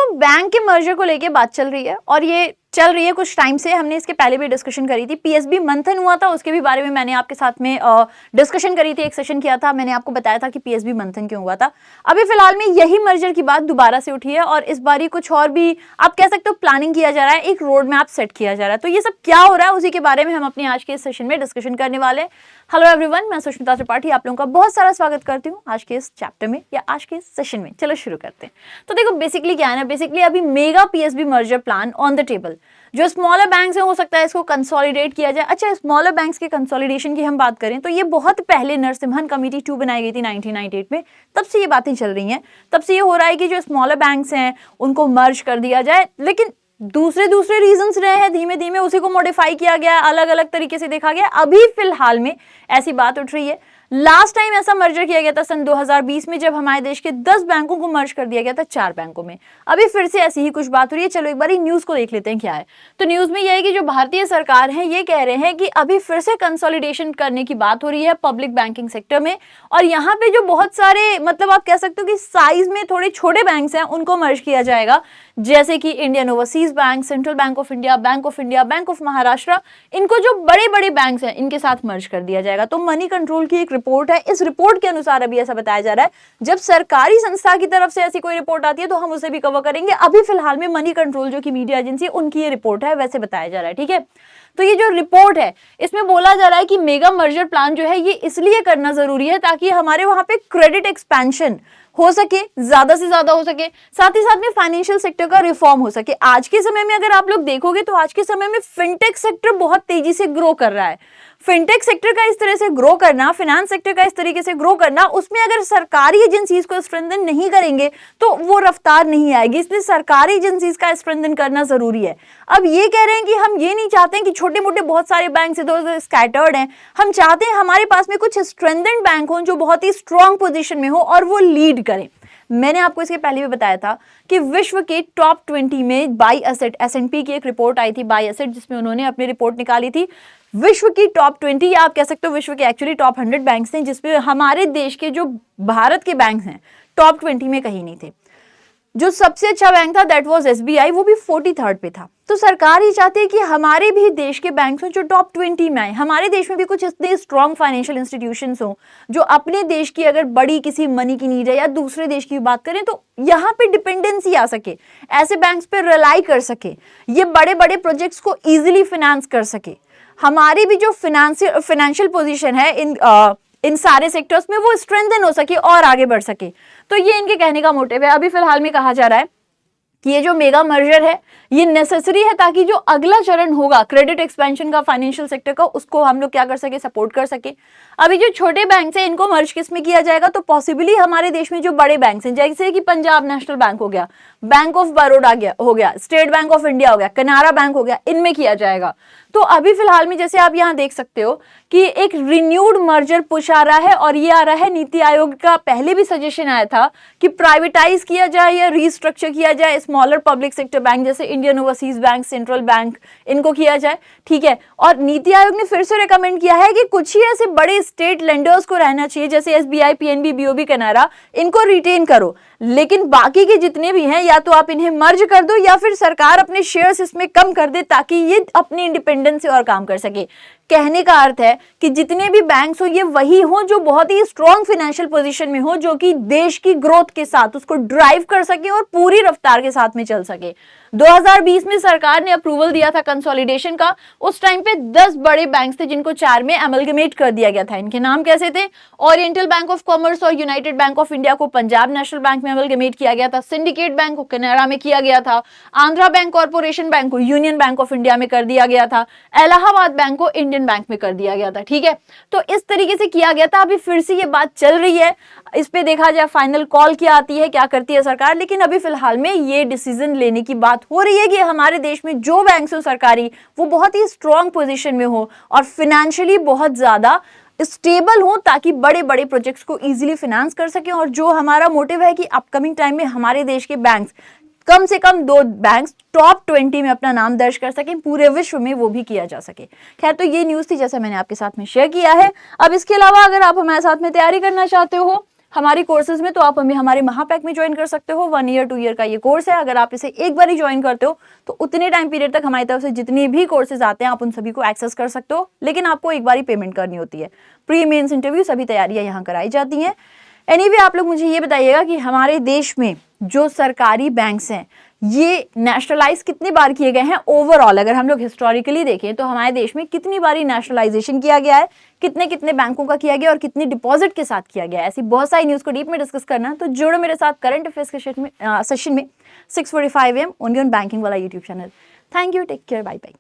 देखो बैंक के मर्जर को लेके बात चल रही है और ये चल रही है कुछ टाइम से। हमने इसके पहले भी डिस्कशन करी थी, पीएसबी मंथन हुआ था उसके भी बारे में मैंने आपके साथ में डिस्कशन करी थी, एक सेशन किया था, मैंने आपको बताया था कि पीएसबी मंथन क्यों हुआ था। अभी फिलहाल में यही मर्जर की बात दोबारा से उठी है और इस बारी कुछ और भी आप कह सकते हो प्लानिंग किया जा रहा है, एक रोड मैप सेट किया जा रहा है। तो ये सब क्या हो रहा है उसी के बारे में हम अपनी आज के इस सेशन में डिस्कशन करने वाले हैं। हेलो एवरीवन, मैं सुष्मिता त्रिपाठी आप लोगों का बहुत सारा स्वागत करती हूँ आज के इस चैप्टर में या आज के इस सेशन में। चलो शुरू करते हैं। तो देखो बेसिकली क्या है ना, बेसिकली अभी mega PSB merger plan on the table. जो स्मॉलर बैंक्स हैं हो सकता है इसको कंसोलिडेट किया जाए। अच्छा, स्मॉलर बैंक्स के कंसोलिडेशन की हम बात करें तो ये बहुत पहले नरसिम्हन कमेटी 2 बनाई गई थी 1998 में, तब से ये बातें चल रही हैं। तब से ये हो रहा है कि जो स्मॉलर बैंक्स हैं उनको मर्ज कर दिया जाए, लेकिन दूसरे रीजंस रहे हैं, धीमे धीमे उसी को मॉडिफाई किया गया, अलग अलग तरीके से देखा गया। अभी फिलहाल में ऐसी बात उठ रही है। लास्ट टाइम ऐसा मर्जर किया गया था सन 2020 में, जब हमारे देश के 10 बैंकों को मर्ज कर दिया गया था 4 बैंकों में। अभी फिर से ऐसी ही कुछ बात हो रही है। चलो एक बार न्यूज को देख लेते हैं क्या है। तो न्यूज में यह है कि जो भारतीय सरकार है ये कह रहे हैं कि अभी फिर से कंसोलिडेशन करने की बात हो रही है पब्लिक बैंकिंग सेक्टर में, और यहाँ पे जो बहुत सारे मतलब आप कह सकते हो कि साइज में थोड़े छोटे बैंक्स हैं उनको मर्ज किया जाएगा, जैसे कि Indian overseas bank, central bank of India, bank of Maharashtra. इनको जो बड़े बड़े बैंक्स हैं इनके साथ मर्ज कर दिया जाएगा। तो मनी कंट्रोल की एक रिपोर्ट है, इस रिपोर्ट के अनुसार अभी ऐसा बताया जा रहा है। जब सरकारी संस्था की तरफ से ऐसी कोई रिपोर्ट आती है तो हम उसे भी कवर करेंगे। अभी फिलहाल में मनी कंट्रोल जो कि मीडिया एजेंसी है उनकी ये रिपोर्ट है, वैसे बताया जा रहा है। ठीक है, तो ये जो रिपोर्ट है इसमें बोला जा रहा है कि मेगा मर्जर प्लान जो है ये इसलिए करना जरूरी है ताकि हमारे वहां पे क्रेडिट एक्सपेंशन हो सके, ज्यादा से ज्यादा हो सके, साथ ही साथ में फाइनेंशियल सेक्टर का रिफॉर्म हो सके। आज के समय में अगर आप लोग देखोगे तो आज के समय में फिनटेक सेक्टर बहुत तेजी से ग्रो कर रहा है। फिनटेक सेक्टर का इस तरह से ग्रो करना, फाइनेंस सेक्टर का इस तरीके से ग्रो करना, उसमें अगर सरकारी एजेंसीज को स्ट्रेंथन नहीं करेंगे तो वो रफ्तार नहीं आएगी। इसलिए सरकारी एजेंसीज का स्ट्रेंथन करना जरूरी है। अब ये कह रहे हैं कि हम ये नहीं चाहते हैं कि छोटे मोटे बहुत सारे बैंक इधर उधर स्कैटर्ड हैं, हम चाहते हैं हमारे पास में कुछ स्ट्रेंथन्ड बैंक हो जो बहुत ही स्ट्रॉन्ग पोजीशन में हो और वो लीड करें। मैंने आपको इसके पहले भी बताया था कि विश्व के टॉप 20 में बाई एसेट, S&P की एक रिपोर्ट आई थी बाई एसेट, जिसमें उन्होंने अपनी रिपोर्ट निकाली थी। विश्व की टॉप 20 या आप कह सकते हो विश्व के एक्चुअली टॉप 100 बैंक्स हैं, जिसमें हमारे देश के जो भारत के बैंक्स हैं टॉप 20 में कहीं नहीं थे। जो सबसे अच्छा बैंक था दैट वाज SBI, वो भी 43rd पे था। तो सरकार ही चाहती है कि हमारे भी देश के बैंक्स हो जो टॉप 20 में आए, हमारे देश में भी कुछ इतने स्ट्रॉन्ग फाइनेंशियल इंस्टीट्यूशंस हो जो अपने देश की अगर बड़ी किसी मनी की नीड है या दूसरे देश की बात करें तो यहाँ पे डिपेंडेंसी आ सके, ऐसे बैंक्स पे रिलाई कर सके, ये बड़े बड़े प्रोजेक्ट्स को इजिली फाइनेंस कर सके। हमारी भी जो फाइनेंशियल पोजीशन है इन सारे सेक्टर्स में वो स्ट्रेंथन हो सके और आगे बढ़ सके। तो ये इनके कहने का मोटिव है। अभी फिलहाल में कहा जा रहा है कि ये जो मेगा मर्जर है ये नेसेसरी है ताकि जो अगला चरण होगा क्रेडिट एक्सपेंशन का फाइनेंशियल सेक्टर का, उसको हम लोग क्या कर सके, सपोर्ट कर सके। अभी जो छोटे बैंक हैं इनको मर्ज किस में किया जाएगा, तो पॉसिबली हमारे देश में जो बड़े बैंक हैं जैसे कि पंजाब नेशनल बैंक हो गया, बैंक ऑफ बड़ौदा हो गया, स्टेट बैंक ऑफ इंडिया हो गया, कनारा बैंक हो गया, इनमें किया जाएगा। तो अभी फिलहाल में जैसे आप यहाँ देख सकते हो कि एक रिन्यूड मर्जर पुश आ रहा है और ये आ रहा है नीति आयोग का पहले भी सजेशन आया था कि प्राइवेटाइज किया जाए या रीस्ट्रक्चर किया जाए स्मॉलर पब्लिक सेक्टर बैंक जैसे Indian overseas bank, central bank, इनको किया जाए। ठीक है, और नीति आयोग ने फिर से रेकमेंड किया है कि कुछ ही ऐसे बड़े स्टेट लेंडर्स को रहना चाहिए जैसे SBI, PNB, BOB, कनारा, इनको रिटेन करो, लेकिन बाकी के जितने भी हैं या तो आप इन्हें मर्ज कर दो या फिर सरकार अपने शेयर्स इसमें कम कर दे ताकि ये अपनी इंडिपेंडेंस से और काम कर सके। कहने का अर्थ है कि जितने भी बैंक्स हो ये वही हो जो बहुत ही स्ट्रॉन्ग फाइनेंशियल पोजीशन में हो, जो कि देश की ग्रोथ के साथ उसको ड्राइव कर सके और पूरी रफ्तार के साथ में चल सके। 2020 में सरकार ने अप्रूवल दिया था कंसोलिडेशन का। उस टाइम पे 10 बड़े बैंक्स थे जिनको 4 में अमलगमेट कर दिया गया था। इनके नाम कैसे थे? ओरिएंटल बैंक ऑफ कॉमर्स और यूनाइटेड बैंक ऑफ इंडिया को पंजाब नेशनल बैंक में अमलगमेट किया गया था, सिंडिकेट बैंक को कनाडा में किया गया था, आंध्रा बैंक कॉर्पोरेशन बैंक को यूनियन बैंक ऑफ इंडिया में कर दिया गया था, इलाहाबाद बैंक को इंडियन बैंक में कर दिया गया था। ठीक है, तो इस तरीके से किया गया था। अभी फिर से ये बात चल रही है, इस पे देखा जाए फाइनल कॉल क्या आती है, क्या करती है सरकार, लेकिन अभी फिलहाल में ये डिसीजन लेने की बात हो रही है कि हमारे देश में जो बैंक हो सरकारी वो बहुत ही स्ट्रॉन्ग पोजीशन में हो और फाइनेंशियली बहुत ज्यादा स्टेबल हो ताकि बड़े बड़े प्रोजेक्ट्स को इजीली फाइनेंस कर सकें। और जो हमारा मोटिव है कि अपकमिंग टाइम में हमारे देश के बैंक्स कम से कम 2 बैंक्स टॉप 20 में अपना नाम दर्ज कर सकें, पूरे विश्व में वो भी किया जा सके। खैर, तो ये न्यूज थी जैसा मैंने आपके साथ में शेयर किया है। अब इसके अलावा अगर आप हमारे साथ में तैयारी करना चाहते हो हमारी कोर्सेज में, तो आप हमें हमारे महापैक में ज्वाइन कर सकते हो। 1 ईयर 2 ईयर का ये कोर्स है। अगर आप इसे एक बार ही ज्वाइन करते हो तो उतने टाइम पीरियड तक हमारी तरफ से जितने भी कोर्सेज आते हैं आप उन सभी को एक्सेस कर सकते हो, लेकिन आपको एक बार ही पेमेंट करनी होती है। प्री मेंस इंटरव्यू सभी तैयारियां यहाँ कराई जाती हैं। एनीवे आप लोग मुझे ये बताइएगा कि हमारे देश में जो सरकारी बैंक्स हैं ये नेशनलाइज कितनी बार किए गए हैं ओवरऑल। अगर हम लोग हिस्टोरिकली देखें तो हमारे देश में कितनी बारी नेशनलाइजेशन किया गया है, कितने कितने बैंकों का किया गया और कितनी डिपॉजिट के साथ किया गया है। ऐसी बहुत सारी न्यूज़ को डीप में डिस्कस करना, तो जुड़ो मेरे साथ करंट अफेयर्स के सेशन में 6:45 AM ओनली ऑन बैंकिंग वाला YouTube channel. Thank you, take care, bye bye.